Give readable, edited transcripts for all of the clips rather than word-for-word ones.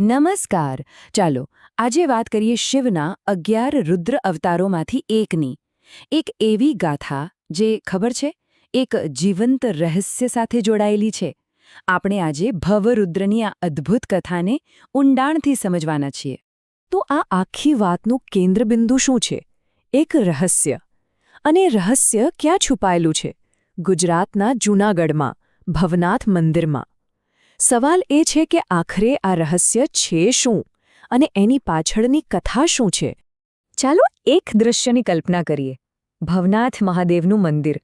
નમસ્કાર. ચાલો આજે વાત કરીએ શિવના 11 રુદ્ર અવતારોમાંથી એકની. એક એવી ગાથા જે ખબર છે એક જીવંત રહસ્ય સાથે જોડાયેલી છે. આપણે આજે ભવરુદ્રની આ અદ્ભુત કથાને ઊંડાણથી સમજવાના છીએ. તો આ આખી વાતનું કેન્દ્રબિંદુ શું છે? એક રહસ્ય. અને રહસ્ય ક્યાં છુપાયેલું છે? ગુજરાતના જૂનાગઢમાં ભવનાથ મંદિરમાં. સવાલ એ છે કે આખરે આ રહસ્ય છે શું અને એની પાછળની કથા શું છે? ચાલો એક દૃશ્યની કલ્પના કરીએ. ભવનાથ મહાદેવનું મંદિર.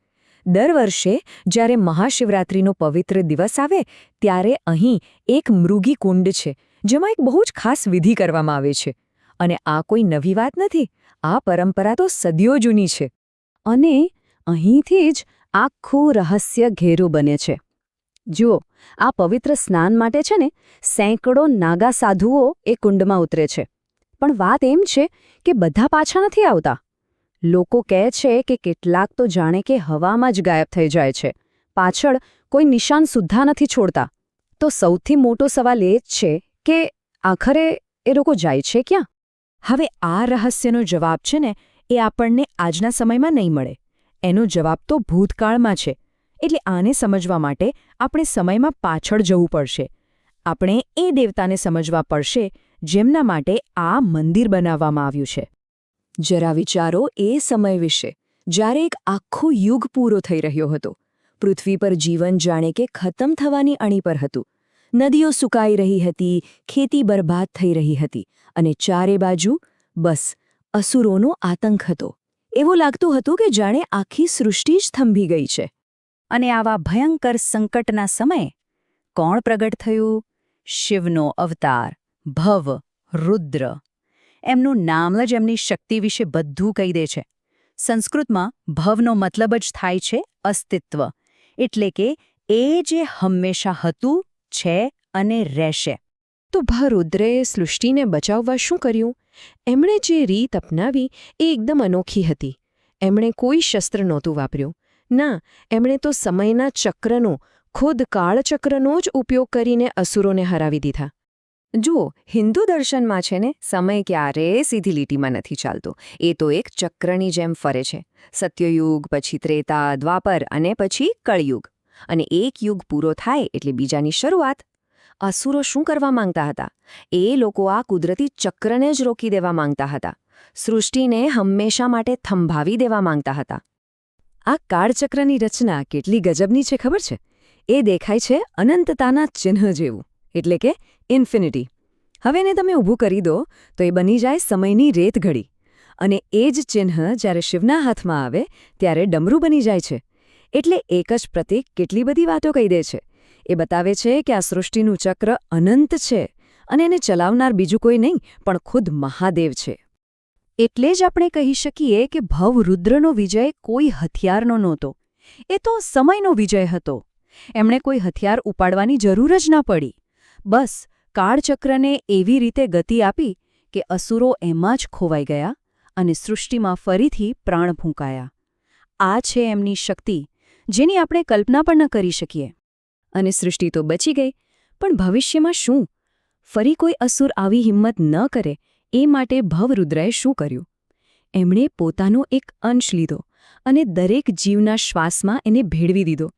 દર વર્ષે જ્યારે મહાશિવરાત્રિનો પવિત્ર દિવસ આવે ત્યારે અહીં એક મૃગી કુંડ છે જેમાં એક બહુ જ ખાસ વિધિ કરવામાં આવે છે. અને આ કોઈ નવી વાત નથી. આ પરંપરા તો સદીઓ જૂની છે. અને અહીંથી જ આખું રહસ્ય ઘેરું બને છે. જુઓ, આ પવિત્ર સ્નાન માટે છે ને સેંકડો નાગા સાધુઓ એ કુંડમાં ઉતરે છે. પણ વાત એમ છે કે બધા પાછા નથી આવતા. લોકો કહે છે કે કેટલાક તો જાણે કે હવામાં જ ગાયબ થઈ જાય છે. પાછળ કોઈ નિશાન સુદ્ધા નથી છોડતા. તો સૌથી મોટો સવાલ એ જ છે કે આખરે એ લોકો જાય છે ક્યાં? હવે આ રહસ્યનો જવાબ છે ને એ આપણને આજના સમયમાં નહીં મળે. એનો જવાબ તો ભૂતકાળમાં છે. એટલે આને સમજવા માટે આપણે સમયમાં પાછળ જવું પડશે. આપણે એ દેવતાને સમજવા પડશે જેમના માટે આ મંદિર બનાવવામાં આવ્યું છે. જરા વિચારો એ સમય વિશે, જ્યારે એક આખો યુગ પૂરો થઈ રહ્યો હતો. પૃથ્વી પર જીવન જાણે કે ખતમ થવાની અણી પર હતું. નદીઓ સુકાઈ રહી હતી, ખેતી બરબાદ થઈ રહી હતી અને ચારે બાજુ બસ અસુરોનો આતંક હતો. એવું લાગતું હતું કે જાણે આખી સૃષ્ટિ જ થંભી ગઈ છે. અને આવા ભયંકર સંકટના સમયે કોણ પ્રગટ થયું? શિવનો અવતાર ભવ રુદ્ર. એમનું નામ જ એમની શક્તિ વિશે બધું કહી દે છે. સંસ્કૃતમાં ભવનો મતલબ જ થાય છે અસ્તિત્વ. એટલે કે એ જે હંમેશા હતું, છે અને રહેશે. તો ભવરુદ્રએ સૃષ્ટિને બચાવવા શું કર્યું? એમણે જે રીત અપનાવી એ એકદમ અનોખી હતી. એમણે કોઈ શસ્ત્ર નહોતું વાપર્યું. ના, એમણે તો સમયના ચક્રનો, ખુદ કાળચક્રનો જ ઉપયોગ કરીને અસુરોને હરાવી દીધા. જુઓ, હિન્દુ દર્શનમાં છે ને સમય ક્યારેય સીધી લીટીમાં નથી ચાલતો. એ તો એક ચક્રની જેમ ફરે છે. સત્યયુગ, પછી ત્રેતા, દ્વાપર અને પછી કળયુગ. અને એક યુગ પૂરો થાય એટલે બીજાની શરૂઆત. અસુરો શું કરવા માંગતા હતા? એ લોકો આ કુદરતી ચક્રને જ રોકી દેવા માંગતા હતા. સૃષ્ટિને હંમેશા માટે થંભાવી દેવા માંગતા હતા. આ કાળચક્રની રચના કેટલી ગજબની છે ખબર છે? એ દેખાય છે અનંતતાના ચિહ્ન જેવું, એટલે કે ઇન્ફિનિટી. હવે એને તમે ઊભું કરી દો તો એ બની જાય સમયની રેતઘડી. અને એ જ ચિહ્ન જ્યારે શિવના હાથમાં આવે ત્યારે ડમરું બની જાય છે. એટલે એક જ પ્રતીક કેટલી બધી વાતો કહી દે છે. એ બતાવે છે કે આ સૃષ્ટિનું ચક્ર અનંત છે અને એને ચલાવનાર બીજું કોઈ નહીં પણ ખુદ મહાદેવ છે. એટલે જ આપણે કહી શકીએ કે ભવરુદ્રનો વિજય કોઈ હથિયારનો નહોતો. એ તો સમયનો વિજય હતો. એમણે કોઈ હથિયાર ઉપાડવાની જરૂર જ ન પડી. બસ કાળચક્રને એવી રીતે ગતિ આપી કે અસુરો એમાં જ ખોવાઈ ગયા અને સૃષ્ટિમાં ફરીથી પ્રાણ ફૂંકાયા. આ છે એમની શક્તિ, જેની આપણે કલ્પના પણ ન કરી શકીએ. અને સૃષ્ટિ તો બચી ગઈ, પણ ભવિષ્યમાં શું? ફરી કોઈ અસુર આવી હિંમત ન કરે એ માટે ભવરુદ્રએ શું કર્યું? એમણે પોતાનો એક અંશ લીધો અને દરેક જીવના શ્વાસમાં એને ભેળવી દીધો.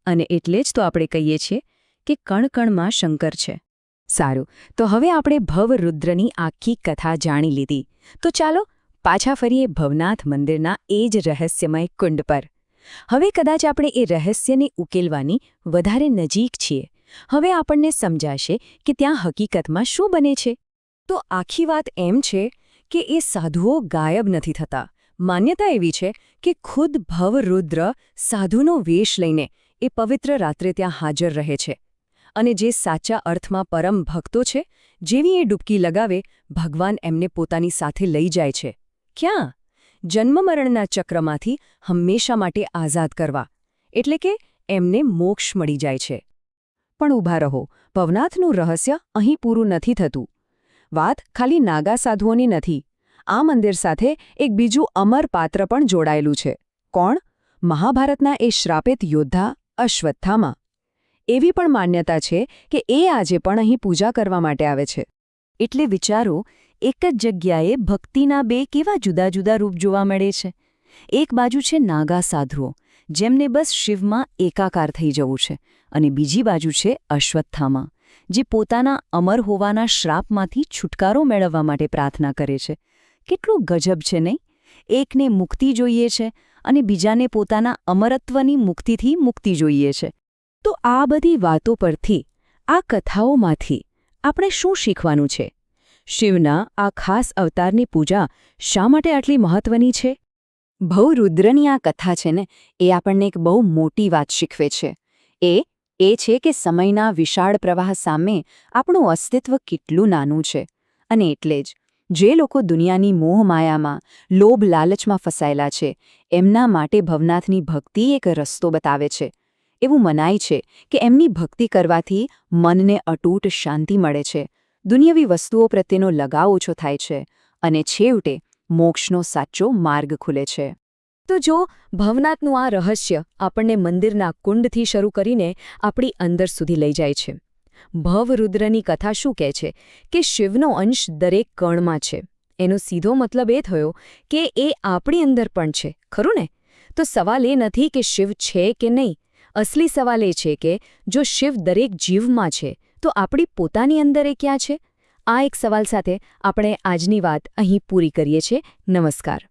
અને એટલે જ તો આપણે કહીએ છીએ કે કણ-કણમાં શંકર છે. સારું, તો હવે આપણે ભવરુદ્રની આખી કથા જાણી લીધી. તો ચાલો પાછા ફરીએ ભવનાથ મંદિરના એ જ રહસ્યમય કુંડ પર. હવે કદાચ આપણે એ રહસ્યને ઉકેલવાની વધારે નજીક છીએ. હવે આપણને સમજાશે કે ત્યાં હકીકતમાં શું બને છે. તો આખી વાત એમ છે કે એ સાધુઓ ગાયબ નથી થતા. માન્યતા એવી છે કે ખુદ ભવરુદ્ર સાધુનો વેશ લઈને એ પવિત્ર રાત્રે ત્યાં હાજર રહે છે. અને જે સાચા અર્થમાં પરમ ભક્તો છે, જેવી એ ડૂબકી લગાવે, ભગવાન એમને પોતાની સાથે લઈ જાય છે. ક્યાં? જન્મમરણના ચક્રમાંથી હંમેશા માટે આઝાદ કરવા. એટલે કે એમને મોક્ષ મળી જાય છે. પણ ઊભા રહો, ભવનાથનું રહસ્ય અહીં પૂરું નથી થતું. વાત ખાલી નાગા સાધુઓની નથી. આ મંદિર સાથે એક બીજું અમર પાત્ર પણ જોડાયેલું છે. કોણ? મહાભારતના એ શ્રાપિત યોદ્ધા અશ્વત્થામા. એવી પણ માન્યતા છે કે એ આજે પણ અહીં પૂજા કરવા માટે આવે છે. એટલે વિચારો, એક જ જગ્યાએ ભક્તિના બે કેવા જુદા જુદા રૂપ જોવા મળે છે. એક બાજુ છે નાગા સાધુઓ, જેમને બસ શિવમાં એકાકાર થઈ જવું છે, અને બીજી બાજુ છે અશ્વત્થામા, જે પોતાના અમર હોવાના શ્રાપમાંથી છુટકારો મેળવવા માટે પ્રાર્થના કરે છે. કેટલું ગજબ છે નહીં? એકને મુક્તિ જોઈએ છે અને બીજાને પોતાના અમરત્વની મુક્તિથી મુક્તિ જોઈએ છે. તો આ બધી વાતો પરથી, આ કથાઓમાંથી આપણે શું શીખવાનું છે? શિવના આ ખાસ અવતારની પૂજા શા માટે આટલી મહત્વની છે? ભવરુદ્રની આ કથા છે ને, એ આપણને એક બહુ મોટી વાત શીખવે છે. એ છે કે સમયના વિશાળ પ્રવાહ સામે આપણું અસ્તિત્વ કેટલું નાનું છે. અને એટલે જ જે લોકો દુનિયાની મોહમાયામાં, લોભ લાલચમાં ફસાયેલા છે, એમના માટે ભવનાથની ભક્તિ એક રસ્તો બતાવે છે. એવું મનાય છે કે એમની ભક્તિ કરવાથી મનને અતૂટ શાંતિ મળે છે, દુનિયાવી વસ્તુઓ પ્રત્યેનો લગાવ ઓછો થાય છે, અને છેવટે મોક્ષનો સાચો માર્ગ ખુલે છે. તો જો ભવનાથનું આ રહસ્ય આપણને મંદિરના કુંડથી શરૂ કરીને આપણી અંદર સુધી લઈ જાય છે. ભવરુદ્રની કથા શું કહે છે કે શિવનો અંશ દરેક કણમાં છે. એનો સીધો મતલબ એ થયો કે એ આપણી અંદર પણ છે, ખરું ને? તો સવાલ એ નથી કે શિવ છે કે નહીં. અસલી સવાલ એ છે કે જો શિવ દરેક જીવમાં છે, તો આપણી પોતાની અંદર એ ક્યાં છે? આ એક સવાલ સાથે આપણે આજની વાત અહીં પૂરી કરીએ છીએ. નમસ્કાર.